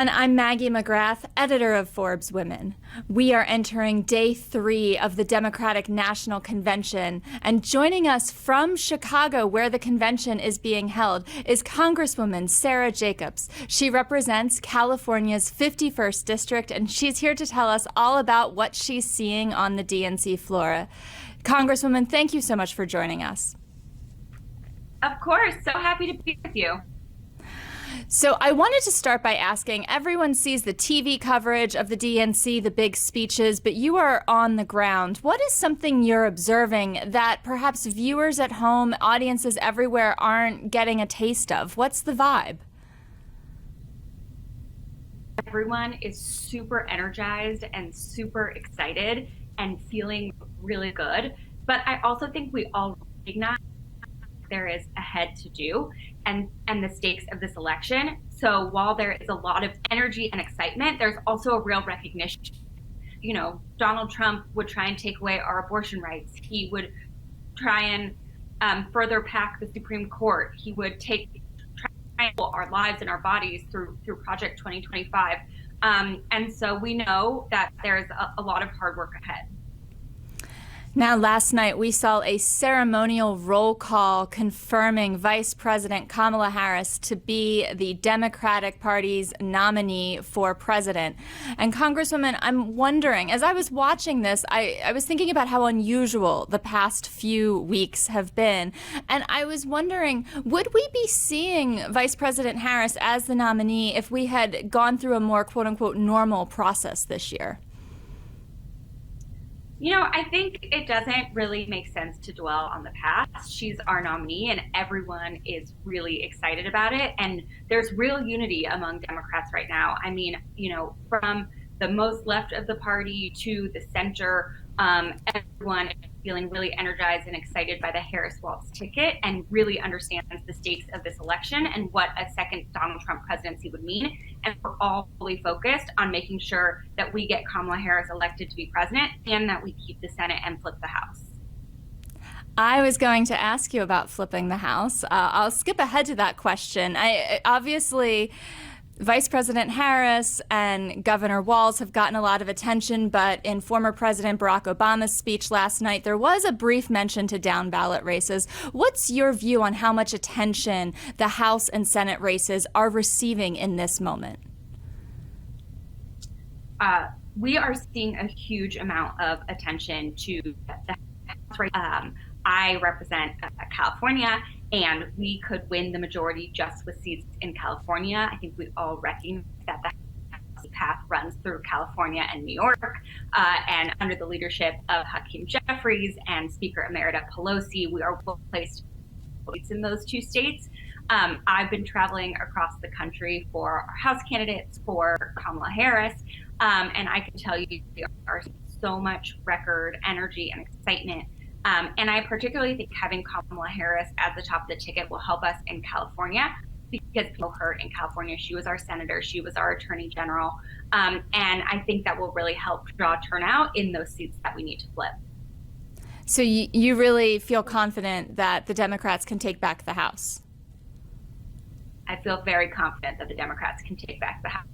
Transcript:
And I'm Maggie McGrath, editor of Forbes Women. We are entering day 3 of the Democratic National Convention, and joining us from Chicago, where the convention is being held, is Congresswoman Sara Jacobs. She represents California's 51st District, and she's here to tell us all about what she's seeing on the DNC floor. Congresswoman, thank you so much for joining us. Of course, so happy to be with you. So I wanted to start by asking, everyone sees the TV coverage of the DNC, the big speeches, but you are on the ground. What is something you're observing that perhaps viewers at home, audiences everywhere aren't getting a taste of? What's the vibe? Everyone is super energized and super excited and feeling really good. But I also think we all recognize there is ahead to do and the stakes of this election. So while there is a lot of energy and excitement, there's also a real recognition. You know, Donald Trump would try and take away our abortion rights. He would try and further pack the Supreme Court. He would try and our lives and our bodies through Project 2025. And so we know that there's a lot of hard work ahead. Now, last night we saw a ceremonial roll call confirming Vice President Kamala Harris to be the Democratic Party's nominee for president. And Congresswoman, I'm wondering, as I was watching this, I was thinking about how unusual the past few weeks have been. And I was wondering, would we be seeing Vice President Harris as the nominee if we had gone through a more quote unquote normal process this year? You know, I think it doesn't really make sense to dwell on the past. She's our nominee and everyone is really excited about it. And there's real unity among Democrats right now. I mean, you know, from the most left of the party to the center, everyone is feeling really energized and excited by the Harris-Walz ticket and really understands the stakes of this election and what a second Donald Trump presidency would mean. And we're all fully focused on making sure that we get Kamala Harris elected to be president and that we keep the Senate and flip the House. I was going to ask you about flipping the House. I'll skip ahead to that question. Obviously, Vice President Harris and Governor Walz have gotten a lot of attention, but in former President Barack Obama's speech last night, there was a brief mention to down ballot races. What's your view on how much attention the House and Senate races are receiving in this moment? We are seeing a huge amount of attention to the House race. I represent California, and we could win the majority just with seats in California. I think we all recognize that the path runs through California and New York, and under the leadership of Hakeem Jeffries and Speaker Emerita Pelosi, we are well placed in those two states. I've been traveling across the country for our House candidates, for Kamala Harris, and I can tell you there are so much record energy and excitement. And I particularly think having Kamala Harris at the top of the ticket will help us in California because people heard in California, she was our senator, she was our attorney general. And I think that will really help draw turnout in those seats that we need to flip. So you really feel confident that the Democrats can take back the House? I feel very confident that the Democrats can take back the House.